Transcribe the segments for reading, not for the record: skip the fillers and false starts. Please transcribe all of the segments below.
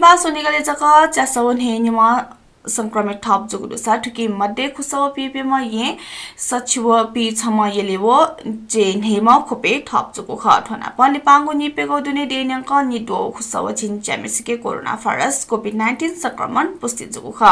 Niba Sonigale Jaka, Jasawan Henima. संक्रमित थप जुगुदुसा ठुकी मध्ये खुसव पिपेमा ये सचिव पि छमा येलेवो जे नेमा खोपे थप जुगु ख थना पले पांगु निपेगो दुने देन्याक निदो खुसव छिन च्यामेसिके कोरोना भाइरस कोभिड-19 संक्रमण पुष्टि जुगु ख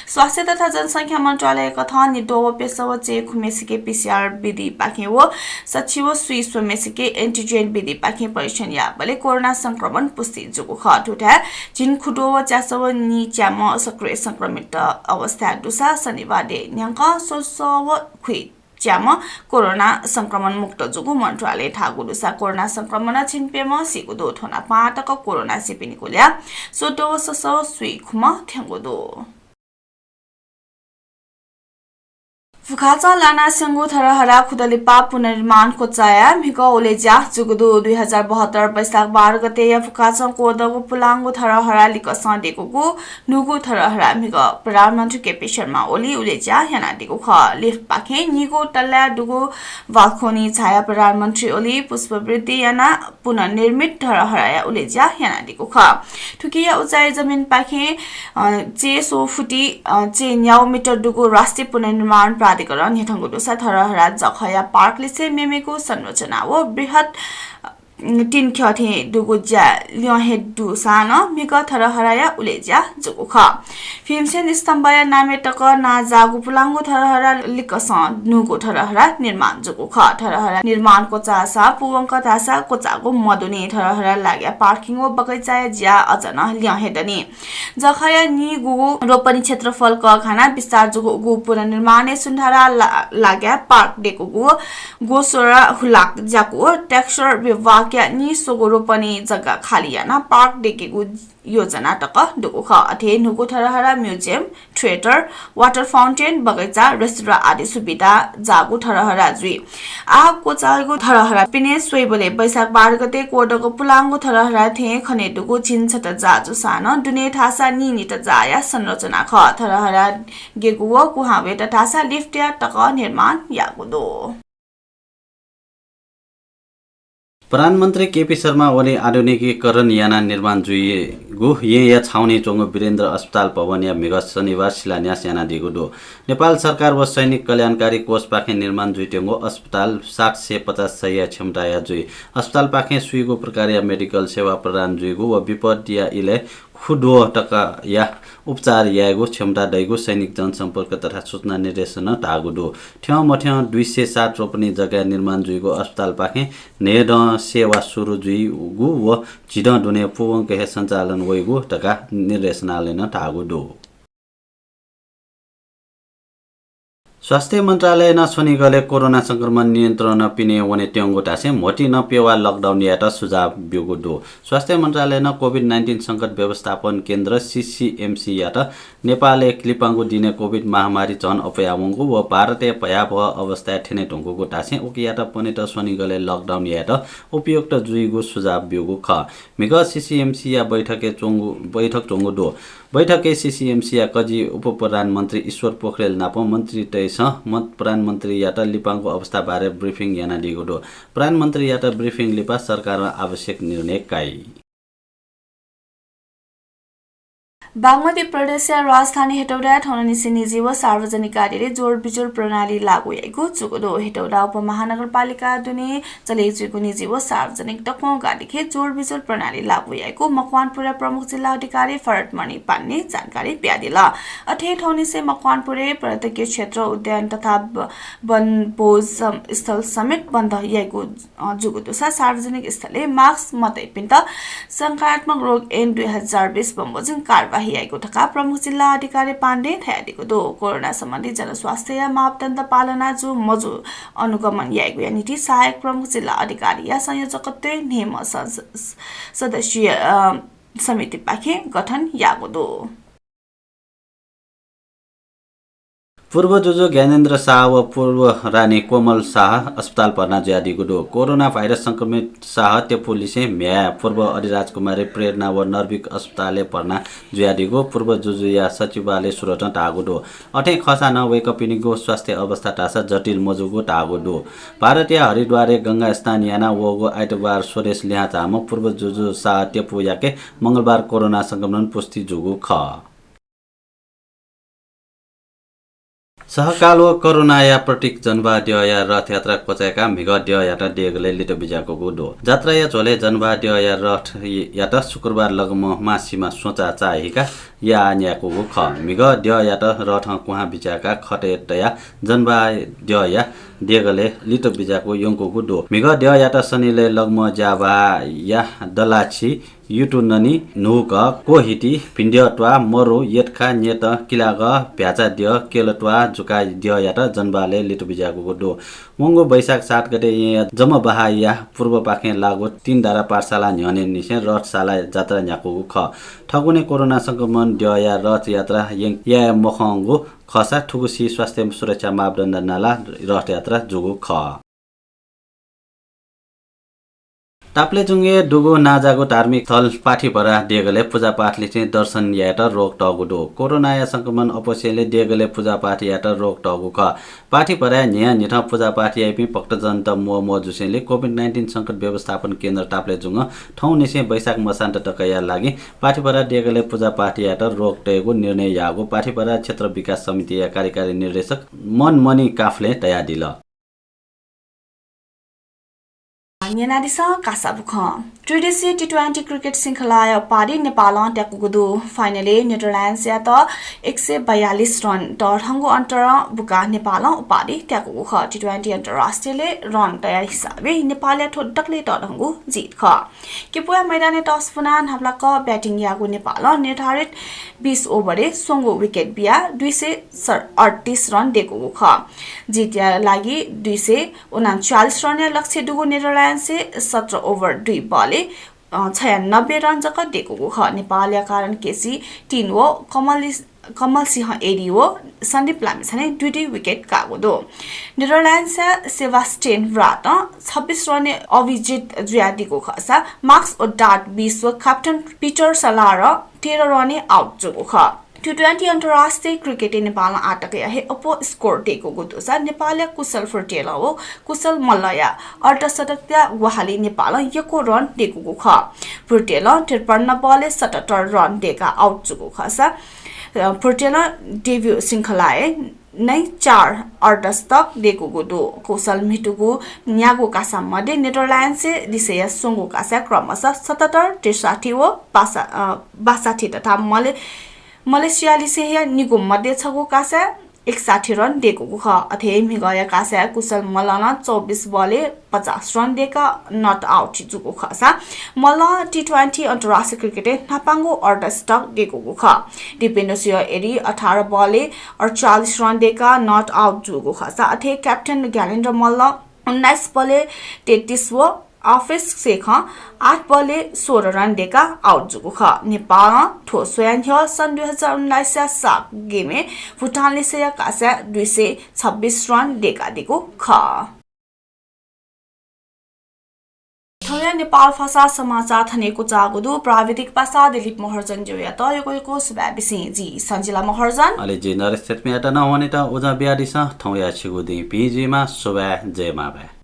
स्वास्थ्य तथा जनसंख्या मन्त्रालय कथा निदो पेसव जे खुमेसिके पीसीआर विधि पाखेवो सचिव स्विस मेसिके एन्टिजेन विधि पाखे परीक्षण या बले कोरोना संक्रमण पुष्टि जुगु ख ठुटा जिन खुदो च्यासव नि च्याम सक्रिय संक्रमण अवस्था दुसा शनिबार न्याङ्का सोसव खुइ च्याम कोरोना संक्रमण मुक्त जुगु मन्त्रालय थागुदुसा कोरोना संक्रमण छिनपेमा सिगुदो थोना पाटक कोरोना सिपिनिकुल्या सोदो ससो सुइ खुमा थ्यांगुदो फुखाचा लाना संगु थरहरा खुदलिपा पुनर्निर्माण कोचाया मिको ओलेजा जुगुदु 2072 वैशाख 12 गते या फुखाचा कोदगु पुलांगु थरहरा लिकसा देगुगु नुगु थरहरा मिको प्रधानमन्त्री केपी शर्मा ओली ओलेजा याना देगु ख लिफ्ट पाखे निगु तल्ला दुगु वाखोनी छाया प्रधानमन्त्री ओली पुष्पवृद्धि याना पुनर्निर्मित थरहरा या ओलेजा याना देगु ख ठुकिया उचाइ जमिन पाखे जे सो फुटी जे न्याउ मिटर दुगु राष्ट्रिय पुनर्निर्माण प्राधिकरण यथाङ्गुदुसा थरहरा जखया पार्कले से मेमेको संरचना वो बृहत तीन ख्याथे दुगुजा ल्यहे दुसान मिक थरहराया उलेजा जुगुख फिमसेन स्तम्भया नामेटक ना जागु पुलांगु थरहरा लिकस नुगु थरहरा निर्माण जुगुख थरहरा निर्माण को चासा पुवंक तासा को चागु मदुनी थरहरा लाग्या पार्किङ व बगैचाया ज्या अचन ल्यहे दनी जखया नि गु रोपनी क्षेत्रफल क खाना विस्तार जुगु गु पुनर्निर्माण सुन्धारा लाग्या पार्क डेको गु गोसोरा हुलाक जाको टेक्सचर विभाग क्या नि सोगोरो पनि जग्गा खाली याना पार्क डेकेगु योजना टक दुगुख अथे नुगु थरहरा म्युजियम थिएटर वाटर फाउन्टेन बगैचा रेस्टुरेन्ट आदि सुविधा जागु थरहरा जुइ आ कोचागु थरहरा पिने सोइबले वैशाख 12 गते कोडको पुलांगु थरहरा थे खने दुगु छिनछट जाजु सान दुने थासा नि नित जाया संरचना ख थरहरा गेगु कुहावे त थासा लिफ्ट या टक निर्माण यागुदो प्रधानमन्त्री केपी शर्मा ओली आधुनिकीकरण याना निर्माण जुइगु या छाउने चोंगो वीरेन्द्र अस्पताल भवन या मेगा शनिबार शिलान्यास याना दिगुदो नेपाल सरकार व सैनिक कल्याणकारी कोष पाखे निर्माण जुइटेंगो अस्पताल 60-50 शय्या क्षमता या जुइ अस्पताल पाखे सुइगु प्रकार या मेडिकल सेवा प्रदान जुइगु व विपद या इले खुदो टका या उपचार यागु क्षमता दैगु सैनिक जनसम्पर्क तथा सूचना निर्देशन तागुदो ठ्याउ मठ्याउ 207 रोपनी जग्गा निर्माण जुइगु अस्पताल पाखे नेड सेवा सुरु जुइगु व जिड दुने पुवंक हे सञ्चालन वइगु टका निर्देशनालय न तागुदो स्वास्थ्य मन्त्रालय न सोनिगले कोरोना संक्रमण नियन्त्रण पिने वने ट्याङ्गो टासे मोटी न पेवा लकडाउन यात सुझाव बिगुदो स्वास्थ्य मन्त्रालय न कोभिड-19 संकट व्यवस्थापन केन्द्र सीसीएमसी यात नेपालले क्लिपाङ्गु दिने कोभिड महामारी जन अपयामुंगु व भारतीय भयावह अवस्था ठेने ढुङ्गुको टासे उकियात पनि त सोनिगले लकडाउन यात उपयुक्त जुइगु सुझाव बिगु ख मिग सीसीएमसी या बैठक चोंगुदो बैठके सीसीएमसी या कजी उप प्रधानमन्त्री ईश्वर पोखरेल नाप मन्त्री तैस मत प्रधानमन्त्री यात लिपाङको अवस्था बारे ब्रिफिङ याना दिगुदो प्रधानमन्त्री यात ब्रिफिङ लिपा सरकारमा आवश्यक निर्णय काई बागमती प्रदेश राजधानी हेटौडा ठौननिसी निजी व सार्वजनिक कार्यले जोड बिजोड प्रणाली लागू भएको जुगुदो हेटौडा उपमहानगरपालिका दुने चलेजुको निजी व सार्वजनिक डकमो गाडीखे जोड बिजोड प्रणाली लागू भएको मकवानपुर प्रमुख जिल्ला अधिकारी फरटमणि पान्ने जानकारी ब्यादिला अथे ठौनिसे मकवानपुर पर्यटकीय क्षेत्र उद्यान तथा वनभोज स्थल समेत बन्द भएको जुगुदो सार्वजनिक स्थलले मास्क मतै पिन्त संक्रामक रोग एन 2020 बमोजिम कारबाही आएको ठका प्रमुख जिल्ला अधिकारी पाण्डे थयादिको दो कोरोना सम्बन्धी जनस्वास्थ्य मापदण्ड पालना जो मजु अनुगमन याएको यानिटी सहायक प्रमुख जिल्ला अधिकारी या संयोजकत्व नेम सदस्यीय समिति पाखे गठन यागो दो पूर्व जुजु ज्ञानेन्द्र शाह व पूर्व रानी कोमल शाह अस्पताल भर्ना ज्यादी गुडो कोरोना भाइरस संक्रमित शाह तेपुलिसे म्या पूर्व अरिराजकुमारी प्रेरणा व नर्विक अस्पताले भर्ना ज्यादीगो पूर्व जुजु या सचिवालय सुरट टागुडो अठे खसा न वेकपिनीको स्वास्थ्य अवस्था टासा जटिल मजुगो टागुडो भारतीय हरिद्वारे गंगा स्नान याना वगो आइतबार स्वदेश ल्याहा चामो पूर्व जुजु शाह तेपु याके मंगलबार कोरोना संक्रमण पुष्टि जुगु ख सहकाल व करुणाया प्रतीक जनवाद्यया रथ यात्रा कोचाका मिगद्य यात्रा डेगले लिटो बिजाको गुडो जात्रा या झोले जनवाद्यया रथ यात्रा शुक्रबार लगम मासीमा सोचा चाहिका या न्याको ख मिगद्य यात्रा रथ कुहा बिजाका खटेतया जनवाद्यया डेगले लिटो बिजाको योंको गुडो मिगद्य यात्रा शनिले लगम जाबा या दलाछि युटु ननी नुक कोहिटी भिन्ड्यट्वा मरु येतखा नेत किलाग भ्याचा द्य केलट्वा जुका द्य यात जनबाले लिटु बिजाको गुडो मंगो वैशाख 7 गते जम बहाया पूर्व पाखे लागो 3 धारा पाठशाला न्यने निसे रथशाला जात्रा न्याको ख ठगुने कोरोना संक्रमण द्य या रथ यात्रा या मखंगो खसा ठुकुसी स्वास्थ्य सुरक्षा मापदण्ड नाला रथ यात्रा जुगु ख ताप्लेजुङे डुगो नाजागो धार्मिक स्थल पाठीभरा डेगले पूजापाठले चाहिँ दर्शन यात रोक टगुडो कोरोना या संक्रमण अवश्यले डेगले पूजापाठ यात रोक टगु ख पाठीभरा न्या निठ पूजापाठ यापि भक्तजन म जुसेले कोभिड-19 संकट व्यवस्थापन केन्द्र ताप्लेजुङ ठौ निसे वैशाख मसान्त टकया लागि पाठीभरा डेगले पूजापाठ यात रोक टगु निर्णय यागो पाठीभरा क्षेत्र विकास समिति या कार्यकारी निर्देशक मनमणि काफले तया दिल न्यानादिसा कासाबुख त्रिदेशीय टी20 क्रिकेट श्रृङ्खला पारी नेपाल ट्याकुगुदु फाइनले नेदरल्यान्ड्स या त 142 रन टरहंगो अन्तर बुका नेपाल उपाधि ट्याकुगुख टी20 अन्तर्राष्ट्रियले रन तयार हिसाबले नेपालले ठोड्डकले टरहंगो जित ख किपुया मैदाने टस पुनान हप्लाक ब्याटिङ यागु नेपाल निर्धारित 20 ओभरे सोंगो विकेट बिया 238 रन देको ख जित लागि 239 रन लक्ष्य दुगु नेदरल्यान्ड्स से 17 ओभर 2 बले 96 रन जक देको ख नेपालया कारण केसी 3 वो कमल सिंह एडी वो सन्दीप लामिछाने 2 विकेट कागोदो नेदरल्यान्ड्स सेबास्टियन ब्राट 26 रन अभिजित ज्यादीको खसा मार्क्स ओडाट 20 वो captain Pieter Seelaar 13 run out जोगो ख टी20 अन्तर्राष्ट्रिय क्रिकेट नेपाल आटकया हे अपो स्कोर टेको गुदोसा नेपाल कुशल फुर्टेला हो कुशल मल्लया अर्धशतकया वहाली नेपाल यको रन टेको ख फुर्टेला 53 बलले 77 रन टेका आउट जुगो खसा फुर्टेला डेब्यू श्रृङ्खलाए नै 4 अर्धशतक देको गुदो कुशल मिटुगु न्यागो कासा मध्ये नेदरल्यान्ड्स दिशया सोंगो कासा क्रमशः 77 63 व 62 तथा मलेसियाली से निगुम मध्ये छगो कासा 61 रन देको ख अथे मिगया कासा कुशल मल्ल 24 बले 50 रन देका नट आउट जुगो खसा मल्ल टी20 अन्तर्राष्ट्रिय क्रिकेट नापाङ्गो अर्धशतक देको ख दिपेन्द्र सिंह एरी 18 बले 48 रन देका नट आउट जुगो खसा अथे क्याप्टन ज्ञानेन्द्र मल्ल 19 बले 33 व आफिस शेख 8 बले 16 रन देका आउट जुगु ख नेपाल ठो स्वयं सन् 2019 साक गेमे भुटानले सेया कासा 226 रन देका दिगु ख थया नेपाल भाषा समाचार थनेको चागुदु प्राविधिक भाषा दिलीप महर्जन जोया तयको सुबा बिसे जी सञ्जिला महर्जन अले जी नरेश सेतमियाटा नहुने त उजा बियादिस थौया छिगुदि पिजीमा सुबा जयमा भए